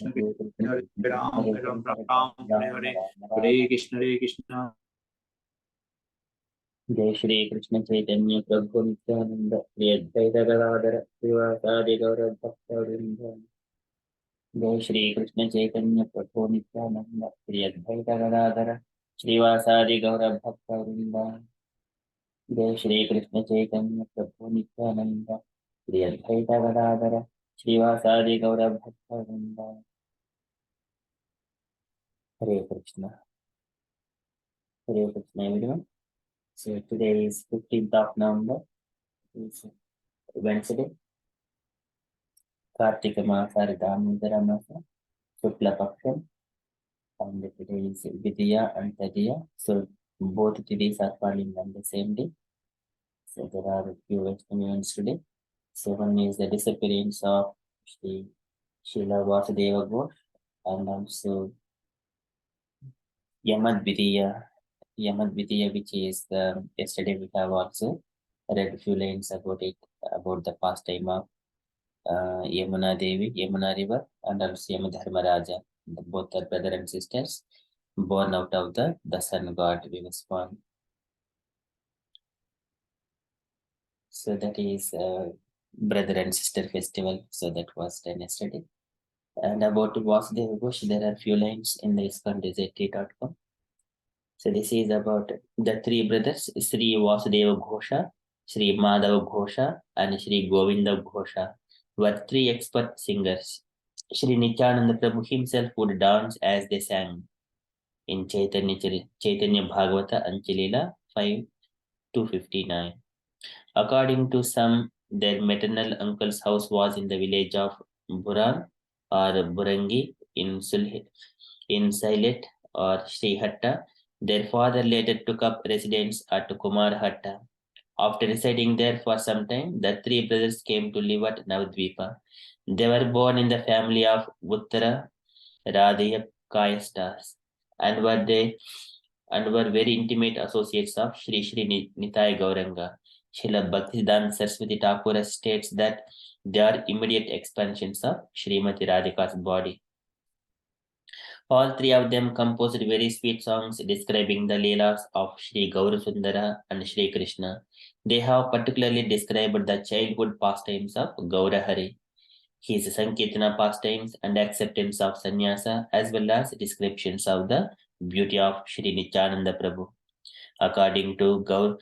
Hare Ram, Ram Ram, Hare Hare, Hare Krishna, जय श्री कृष्ण चैतन्य प्रभु नित्यानंद श्री अद्वैत गदाधर श्रीवासादि गौर भक्तवृंद। जय श्री कृष्ण चैतन्य प्रभु नित्यानंद श्री अद्वैत गदाधर श्रीवासादि गौर भक्तवृंद। जय श्री कृष्ण चैतन्य प्रभु नित्यानंद श्री अद्वैत गदाधर श्रीवासादि गौर भक्तवृंद। हरे Krishna everyone. So today is 15th of November. It's Wednesday. Kartika Masa, Damodara Masa, Shukla Paksham, and today is Vidya and Tadiya. So both Tidis are falling on the same day. So there are a few experiments today. So one is the disappearance of Shri Srila Vasudeva Ghosh, and also Yamad Vidya, which is yesterday we have also read a few lines about it, about the pastime of Yamuna Devi, Yamuna River, and also Yamadharmaraja. Both are brother and sisters, born out of the sun god we was born. So that is brother and sister festival. So that was done yesterday. And about Vasudeva Ghosh, there are few lines in the ISKCON.com. So this is about the three brothers, Sri Vasudeva Ghosha, Sri Madhava Ghosha, and Sri Govinda Ghosha, were three expert singers. Sri Nityananda Prabhu himself would dance as they sang in Chaitanya Bhagavata Anchalila 5:259. According to some, their maternal uncle's house was in the village of Buran or Burangi in Sailet or Srihatta. Their father later took up residence at Kumarhatta. After residing there for some time, the three brothers came to live at Navadvipa. They were born in the family of Uttara Radhiya Kayastas and were very intimate associates of Sri Sri Nitai Gauranga. Srila Bhaktisiddhanta Saraswati Thakur states that they are immediate expansions of Srimati Radhika's body. All three of them composed very sweet songs describing the Leelas of Sri Gaurasundara and Sri Krishna. They have particularly described the childhood pastimes of Gaurahari, his Sankirtana pastimes and acceptance of sannyasa, as well as descriptions of the beauty of Sri Nityananda Prabhu. According to Gaura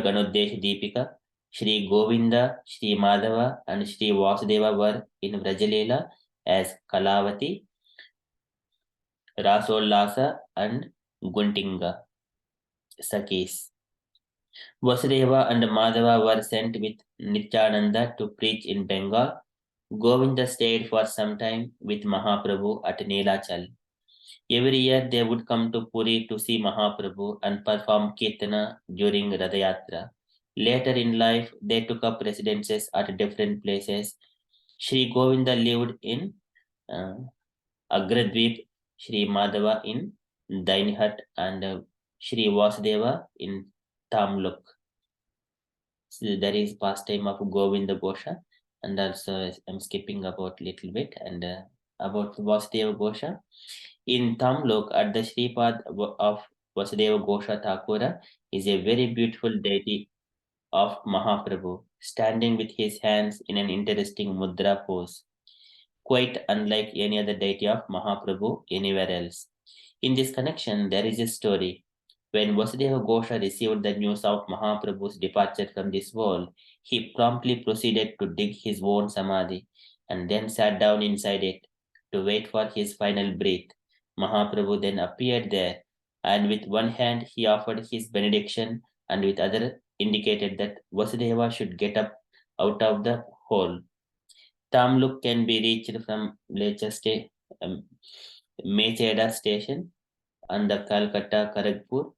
Ganodesh Deepika, Sri Govinda, Sri Madhava, and Sri Vasudeva were in Vrajalela as Kalavati, Rasollasa, and Guntinga Sakis. Vasudeva and Madhava were sent with Nityananda to preach in Bengal. Govinda stayed for some time with Mahaprabhu at Neelachal. Every year they would come to Puri to see Mahaprabhu and perform Kirtana during Radhayatra. Later in life, they took up residences at different places. Sri Govinda lived in uh, Agradweep, Sri Madhava in Dainhat, and Sri Vasudeva in Tamluk. So that is pastime of Govinda Gosha, and also I'm skipping about little bit and about Vasudeva Gosha. In Tamlok at the Shripad of Vasudeva Gosha Thakura is a very beautiful deity of Mahaprabhu, standing with his hands in an interesting mudra pose, quite unlike any other deity of Mahaprabhu anywhere else. In this connection, there is a story. When Vasudeva Gosha received the news of Mahaprabhu's departure from this world, he promptly proceeded to dig his own samadhi and then sat down inside it to wait for his final breath. Mahaprabhu then appeared there, and with one hand he offered his benediction, and with other indicated that Vasudeva should get up out of the hole. Tamluk can be reached from Mecheda station on the Calcutta-Kharagpur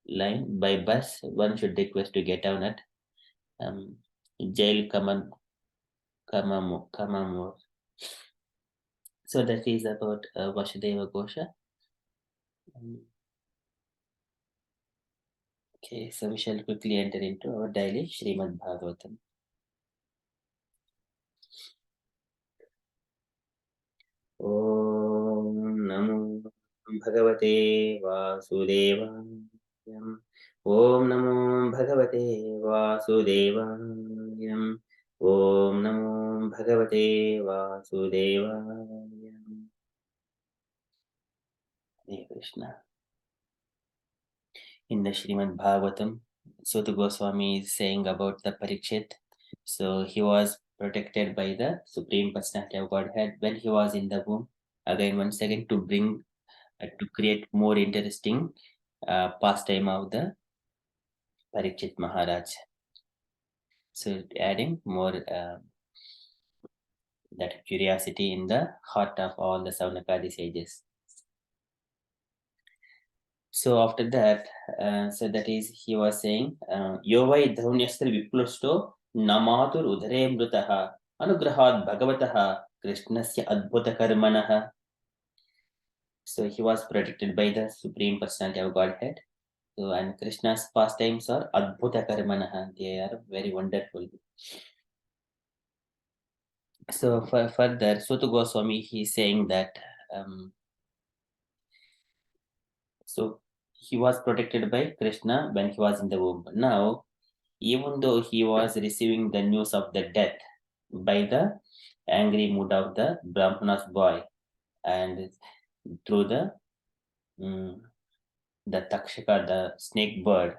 line by bus. One should request to get down at Jail Kamamur. So that is about Vasudeva Gosha. Okay, so we shall quickly enter into our daily Srimad Bhagavatam. Om Namo Bhagavate Vasudevaya. Om Namo Bhagavate Vasudevaya. Om Namo Bhagavate Vasudevaya. Hare Krishna. In the Srimad Bhagavatam, Suta Goswami is saying about the Parikshit. So he was protected by the Supreme Personality of Godhead when he was in the womb. Again, once again, to bring to create more interesting pastime of the Parikshit Maharaj. So adding more that curiosity in the heart of all the Saunakadi sages. So after that, so that is he was saying, Yovai Dhanunyastra Viplusto Namatur Udhare Mrutaha Anugrahat Bhagavataha Krishnasya Adbhuta Karmanaha. So he was protected by the Supreme Personality of Godhead. So and Krishna's pastimes are Adbhuta Karmanaha. They are very wonderful. So further, Suta Goswami he is saying that so he was protected by Krishna when he was in the womb. Now, even though he was receiving the news of the death by the angry mood of the Brahmana's boy, and through the Takshaka, the snake bird,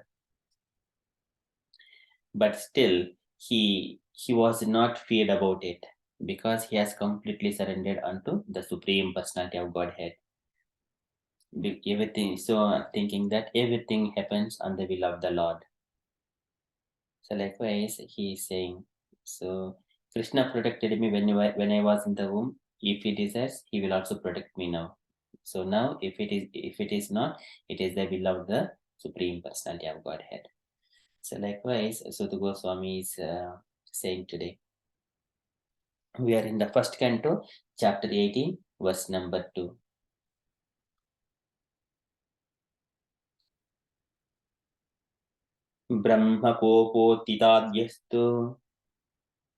but still he was not feared about it because he has completely surrendered unto the Supreme Personality of Godhead. Everything, so thinking that everything happens on the will of the Lord. So likewise, he is saying, so Krishna protected me when I was in the womb. If he desires, he will also protect me now. So now, if it is not, it is the will of the Supreme Personality of Godhead. So likewise, Suta Goswami is saying today. We are in the first canto, chapter 18, verse number 2. ब्रह्मकोपोत्थिताद्यस्तु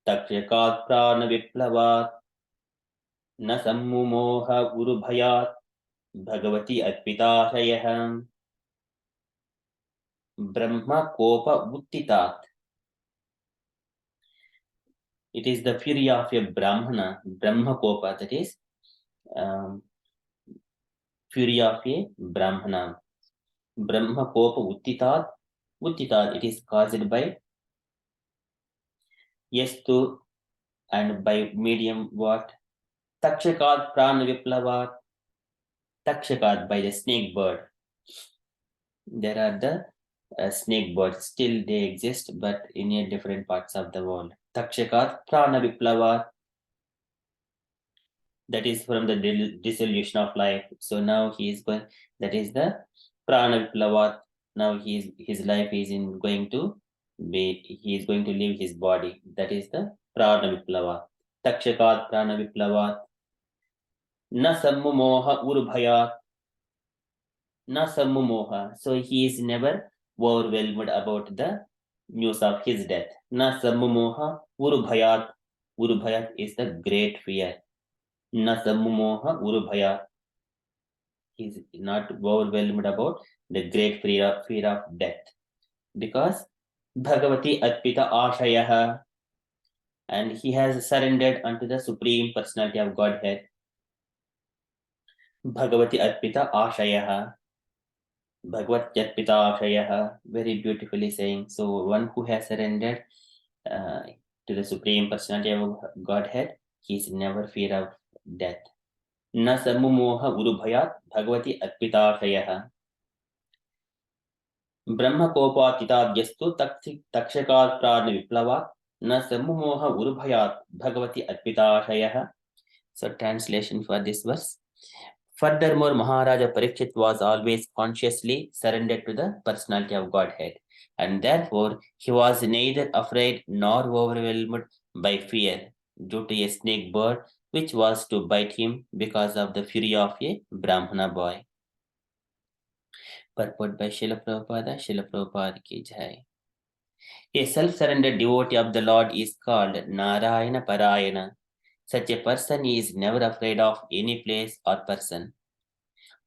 तक्षकात् प्राणविप्लवात् न सम्मुमोह उरुभयात् Bhagwati अर्पिताशयः ब्रह्मकोप उत्थितात्. It is the fury of a Brahmana, Brahmakopa, that is fury of a Brahmana. Brahmakopa uttitat. Uttitat, it is caused by yastu, and by medium what? Takshakat prana viplavat. Takshakat, by the snake bird. There are the snake birds, still they exist, but in a different parts of the world. Takshakat prana viplavat. That is from the dissolution of life. So now he is going, that is the prana viplavat. Now his life is going to leave his body. That is the prana viplavat. Takshakat prana viplavat. Na sammumoha urbhayat. Na sammumoha. So he is never overwhelmed about the news of his death. Na sammumoha urbhayat. Urbhayat is the great fear. Na sammumoha urbhayat. He is not overwhelmed about the great fear of death. Because Bhagavati Arpita Ashayah, and he has surrendered unto the Supreme Personality of Godhead. Bhagavati Arpita Ashayah. Bhagavat Arpita Ashayah, very beautifully saying. So one who has surrendered to the Supreme Personality of Godhead, he is never fear of death. Na sammumoha urubhayat Bhagavati Arpita Ashayah. ब्रह्मकोपातिताद्यस्तु तक्षकात् प्राणविप्लवात् न सम्मुमोह उरुभयात् Bhagavati Arpitashayah. So translation for this verse. Furthermore, Maharaja Parikshit was always consciously surrendered to the personality of Godhead, and therefore he was neither afraid nor overwhelmed by fear due to a snake bird which was to bite him because of the fury of a Brahmana boy. Purport by Srila Prabhupada ki jai. A self-surrendered devotee of the Lord is called Narayana Parayana. Such a person is never afraid of any place or person,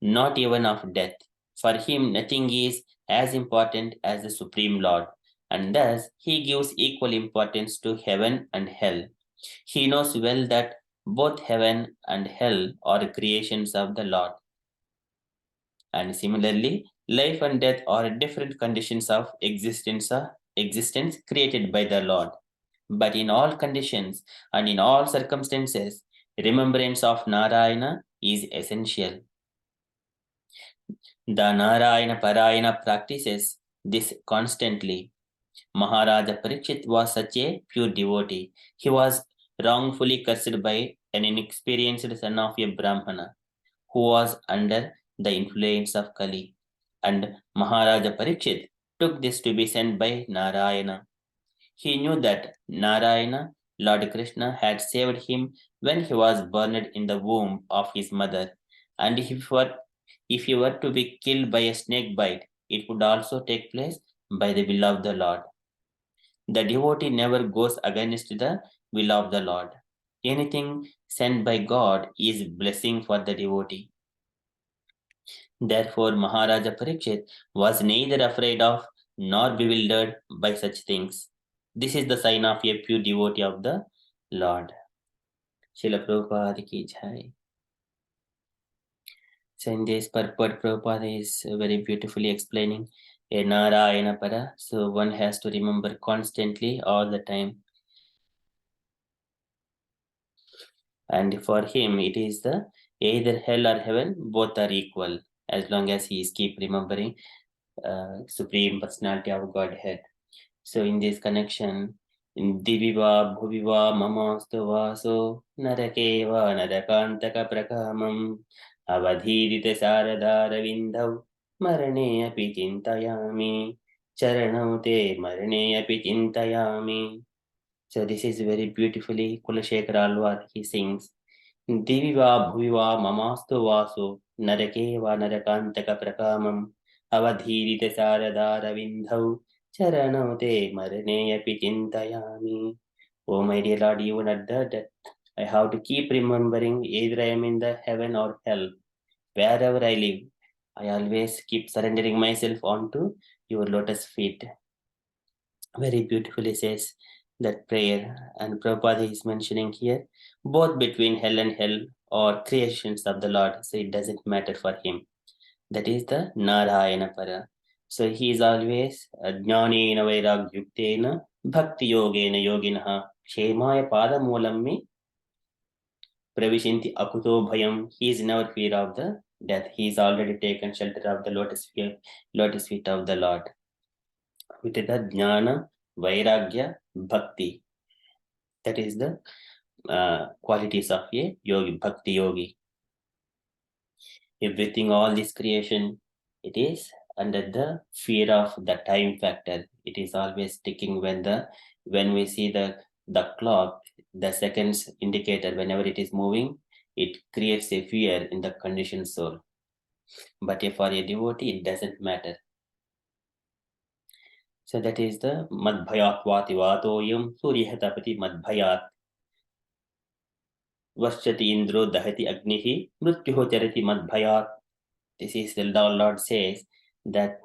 not even of death. For him, nothing is as important as the Supreme Lord, and thus he gives equal importance to heaven and hell. He knows well that both heaven and hell are creations of the Lord. And similarly, life and death are different conditions of existence created by the Lord. But in all conditions and in all circumstances, remembrance of Narayana is essential. The Narayana Parayana practices this constantly. Maharaja Parikshit was such a pure devotee. He was wrongfully cursed by an inexperienced son of a Brahmana who was under the influence of Kali. And Maharaja Parikshit took this to be sent by Narayana. He knew that Narayana, Lord Krishna, had saved him when he was burned in the womb of his mother. And if he were to be killed by a snake bite, it would also take place by the will of the Lord. The devotee never goes against the will of the Lord. Anything sent by God is blessing for the devotee. Therefore, Maharaja Parikshit was neither afraid of nor bewildered by such things. This is the sign of a pure devotee of the Lord. Srila Prabhupada ki jai. So in this purport, Prabhupada is very beautifully explaining a Narayana Para. So one has to remember constantly all the time. And for him, it is the either hell or heaven, both are equal, as long as he is keep remembering Supreme Personality of Godhead. So in this connection, Diviva Bhuviva Mamastu Vaso Narakeva Narakantaka Prakamam Avadhirita Saradhara Vindhav Marane Api Chintayami Charanam Te Marane Api Chintayami. So this is very beautifully Kulashekara Alwar he sings. Diviva Bhuviva Mamastu Vaso Narakeva Narakantaka Prakamam Avadhirita Saradhara Vindhav Charanam Marane Api Chintayami. Oh my dear Lord, even at the death, I have to keep remembering either I am in the heaven or hell. Wherever I live, I always keep surrendering myself onto your lotus feet. Very beautifully says that prayer, and Prabhupada is mentioning here both between hell and hell or creations of the Lord, so it doesn't matter for him. That is the Narayana Para. So he is always Jnanena Vairagyuktena Bhakti Yogena Yoginaha Kshemaya Padamulam me Pravishinti Akuto Bhayam. He is never fear of the death. He is already taken shelter of the lotus feet of the Lord. With the Jnana, Vairagya, Bhakti. That is the qualities of a yogi, Bhakti yogi. Everything, all this creation, it is under the fear of the time factor. It is always ticking when we see the clock, the seconds indicator, whenever it is moving, it creates a fear in the conditioned soul. But if for a devotee, it doesn't matter. So that is the Madbhayat Vati Vatoyam Suryahatapati Madbhayat Vasyati Indro Dahati Agnihi Mrityuho Charati Madbhayat. This is the Lord says that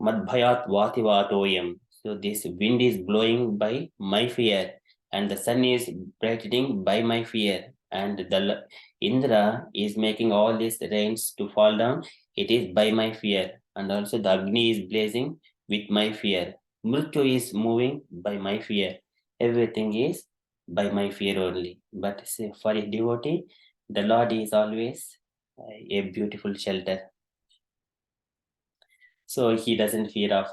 Madbhayat Vati Vatoyam. So this wind is blowing by my fear, and the sun is brightening by my fear, and the Indra is making all these rains to fall down. It is by my fear, and also the Agni is blazing with my fear. Mrityu is moving by my fear. Everything is by my fear only. But for a devotee, the Lord is always a beautiful shelter. So he doesn't fear of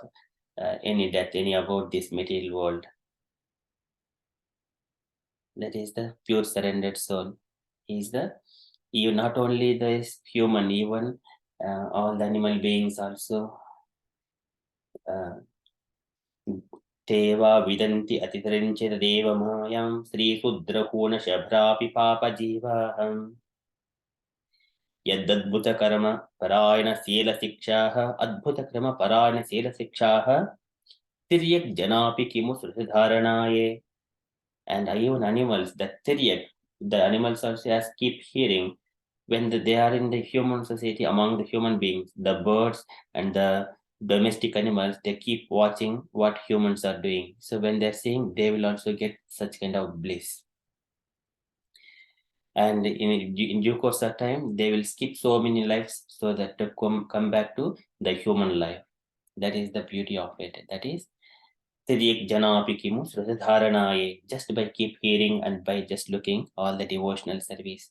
any death, any about this material world. That is the pure surrendered soul. He is you not only the human, even all the animal beings also. Deva vidanti atitarinchita deva mayam Sri Sudra Kuna Shabhrapi Papa Jivaham Yadadbhuta Karma Parayana Sela Sikshaha Adbhuta Karma Parayana Sela Sikshaha Tiryak Janapi Kimu Sridharanaye. And even animals, the animals also keep hearing when they are in the human society among the human beings, the birds and the domestic animals, they keep watching what humans are doing. So when they're seeing, they will also get such kind of bliss. And in due course of time, they will skip so many lives so that to come back to the human life. That is the beauty of it. That is just by keep hearing and by just looking all the devotional service.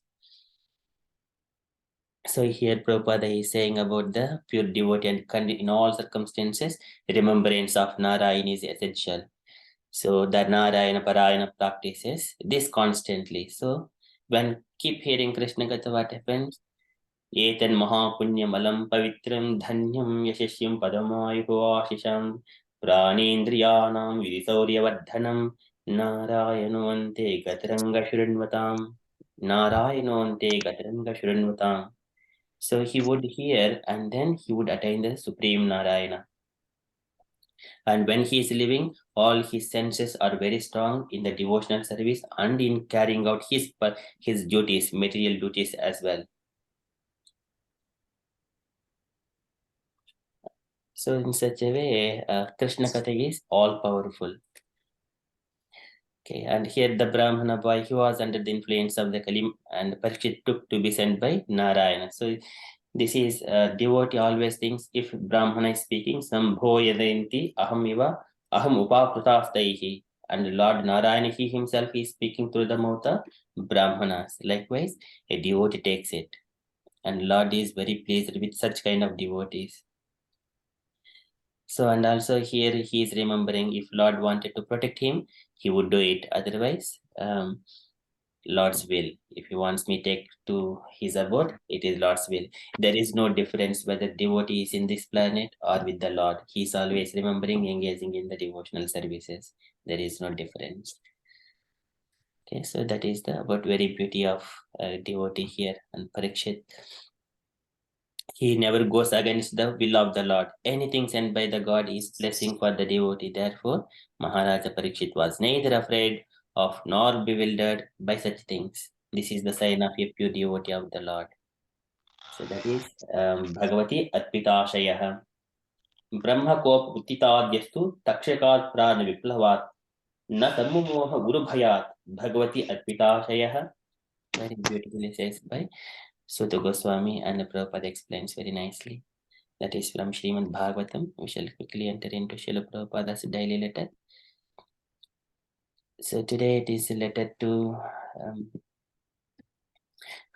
So here Prabhupada is saying about the pure devotee and in all circumstances, remembrance of Narayana is essential. So the Narayana Parayana practices this constantly. So when keep hearing Krishna Katha, what happens? Etan Mahapunyam Alam Pavitram Dhanyam Yashashyam Padamayu Ashisham Pranindriyanam Vidisaurya Narayanante Gatranga Shuranvatam Narayanante Gatranga Shuranvatam. So he would hear and then he would attain the Supreme Narayana. And when he is living, all his senses are very strong in the devotional service and in carrying out his duties, material duties as well. So in such a way, Krishna Katha is all powerful. Okay, and here the Brahmana boy, he was under the influence of the Kali, and Parikshit took to be sent by Narayana. So this is devotee always thinks if Brahmana is speaking, Sambho Yadayanti Aham Upakrutastaihi, and Lord Narayana, he himself is speaking through the mouth of Brahmanas. Likewise, a devotee takes it, and Lord is very pleased with such kind of devotees. So, and also here he is remembering if Lord wanted to protect him, he would do it. Otherwise, Lord's will. If he wants me take to his abode, it is Lord's will. There is no difference whether devotee is in this planet or with the Lord. He is always remembering, engaging in the devotional services. There is no difference. Okay, so that is the about very beauty of devotee here. And Parikshit, he never goes against the will of the Lord. Anything sent by the God is blessing for the devotee. Therefore, Maharaja Parikshit was neither afraid of nor bewildered by such things. This is the sign of a pure devotee of the Lord. So that is Bhagavati Atpitashayah. Brahma Kop Uttitadyastu Takshakat Prana Viplavat Na Tamumoha Guru Bhayat Bhagavati Atpitashayah. Very beautifully says by Sutta Goswami, and Prabhupada explains very nicely. That is from Srimad Bhagavatam. We shall quickly enter into Srila Prabhupada's daily letter. So today it is a letter to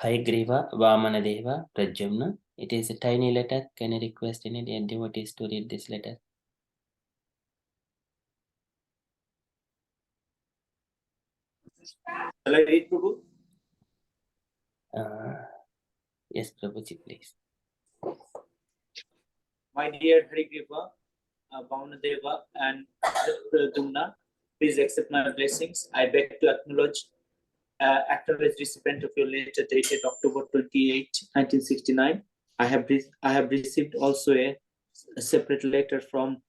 Hayagriva Vamanadeva Pradyumna. It is a tiny letter. Can I request any devotees to read this letter? Shall I read, Prabhu? Yes, Prabhuji, please. My dear Harigriva, Vamanadeva, and Pradyumna, please accept my blessings. I beg to acknowledge recipient of your letter dated October 28, 1969. I have received also a separate letter from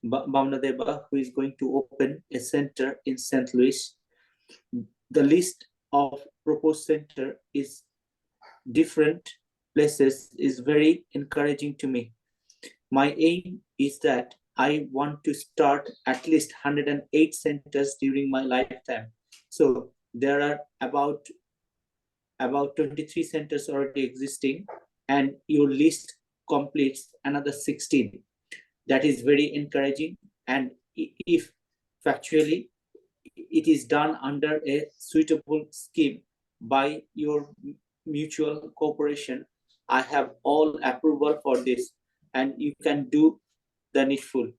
Vamanadeva, who is going to open a center in St. Louis. The list of proposed center is different places is very encouraging to me. My aim is that I want to start at least 108 centers during my lifetime. So there are about 23 centers already existing, and your list completes another 16. That is very encouraging. And if factually it is done under a suitable scheme by your mutual cooperation, I have all approval for this, and you can do the needful.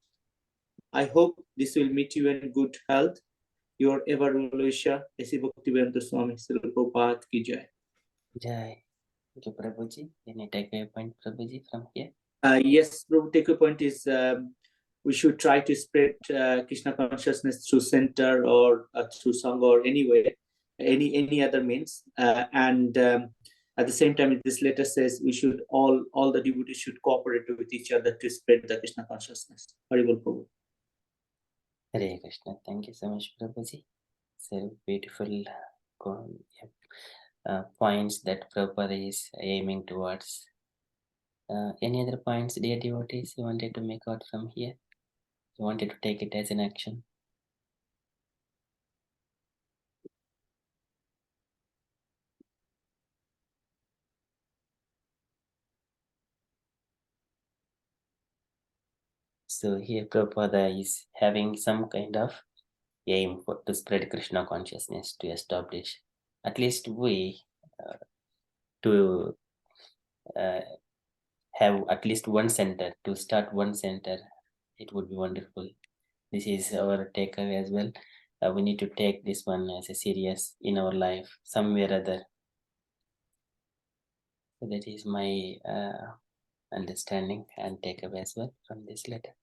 I hope this will meet you in good health. Your ever Louisa, A.C. Bhaktivedanta Swami, Srila Prabhupada ki jai. Jai. Thank you, Prabhuji. Can I take a point, Prabhuji, from here? Yes, Prabhu, take a point is we should try to spread Krishna consciousness through center or through sangha or anyway, any other means. And at the same time, this letter says we should all the devotees should cooperate with each other to spread the Krishna consciousness. Haribol Prabhu. Hare Krishna. Thank you so much, Prabhuji. So beautiful points that Prabhupada is aiming towards. Any other points, dear devotees, you wanted to make out from here? You wanted to take it as an action? So here Prabhupada is having some kind of aim to spread Krishna consciousness, to establish at least we to have at least one center, to start one center. It would be wonderful. This is our takeaway as well. We need to take this one as a serious in our life somewhere or other. So that is my understanding and takeaway as well from this letter.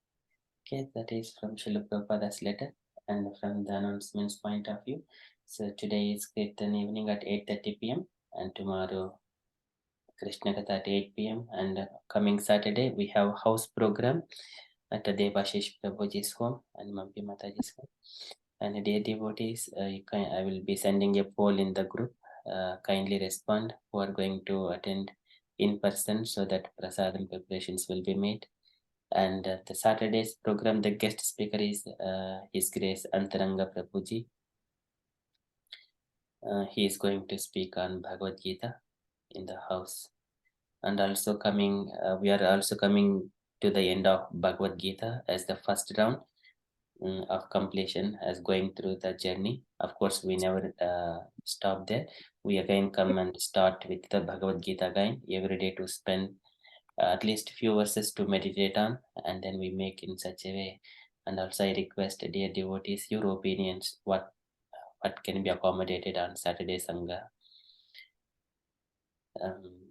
Okay, that is from Srila Prabhupada's letter and from the announcements point of view. So today is Kirtan evening at 8:30 p.m. and tomorrow Krishna Katha at 8 p.m. and coming Saturday we have house program at Devashish Prabhuji's home and Mampi Mataji's home. And dear devotees, I will be sending a poll in the group. Kindly respond who are going to attend in person so that prasadam preparations will be made. And the Saturday's program, the guest speaker is His Grace Antaranga Prabhuji. He is going to speak on Bhagavad Gita in the house. And also we are also coming to the end of Bhagavad Gita as the first round of completion, as going through the journey. Of course, we never stop there. We again come and start with the Bhagavad Gita again every day to spend at least few verses to meditate on, and then we make in such a way. And also I request, dear devotees, your opinions, what can be accommodated on Saturday Sangha.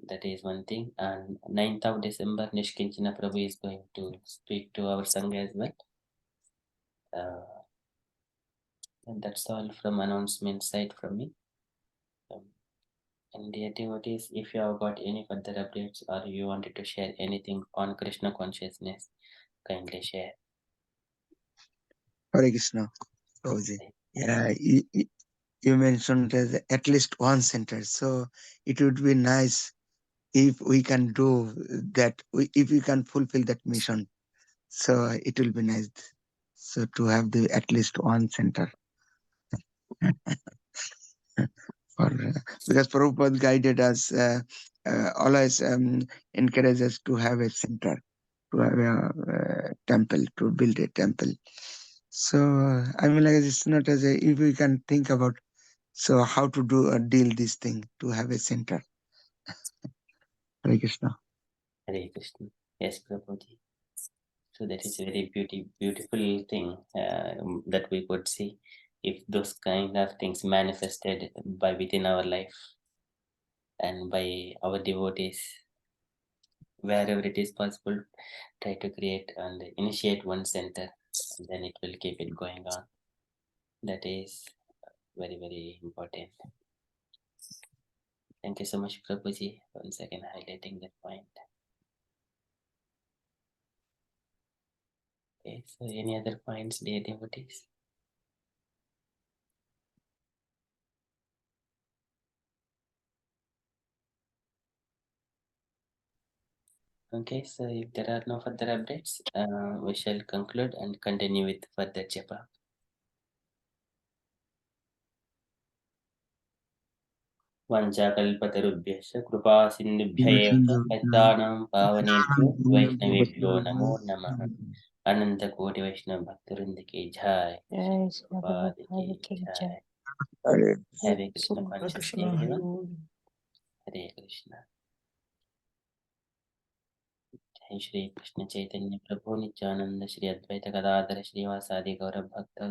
That is one thing. And 9th of December, Nishkinchana Prabhu is going to speak to our Sangha as well. And that's all from announcement side from me. And dear devotees, if you have got any further updates or you wanted to share anything on Krishna consciousness, kindly share. Hare Krishna, Prabhuji. Yeah, you mentioned at least one center. So it would be nice if we can do that, if we can fulfill that mission. So it will be nice. So to have the at least one center. Because Prabhupada guided us, always encouraged us to have a center, to have a temple, to build a temple. So I mean, like, it's not as a, if we can think about, so how to do deal this thing, to have a center. Hare Krishna. Hare Krishna. Yes, Prabhuji. So that is a very beautiful thing that we could see if those kind of things manifested by within our life and by our devotees, wherever it is possible, try to create and initiate one center, and then it will keep it going on. That is very, very important. Thank you so much, Prabhuji, once again highlighting that point. Okay, so any other points, dear devotees? Okay, so if there are no further updates, we shall conclude and continue with further japa. वञ्चाकल्पतरुभ्यश्च कृपासिन्धुभ्य एव पतितानां पावनेभ्यो वैष्णवेभ्यो नमो नमः। अनन्तकोटिवैष्णवभक्तवृन्द की जय। प्रभुपाद की जय। हरे Krishna consciously everyone. हरे कृष्ण। जय श्री कृष्ण चैतन्य प्रभु नित्यानंद श्री अद्वैत गदाधर श्रीवासादि गौर भक्त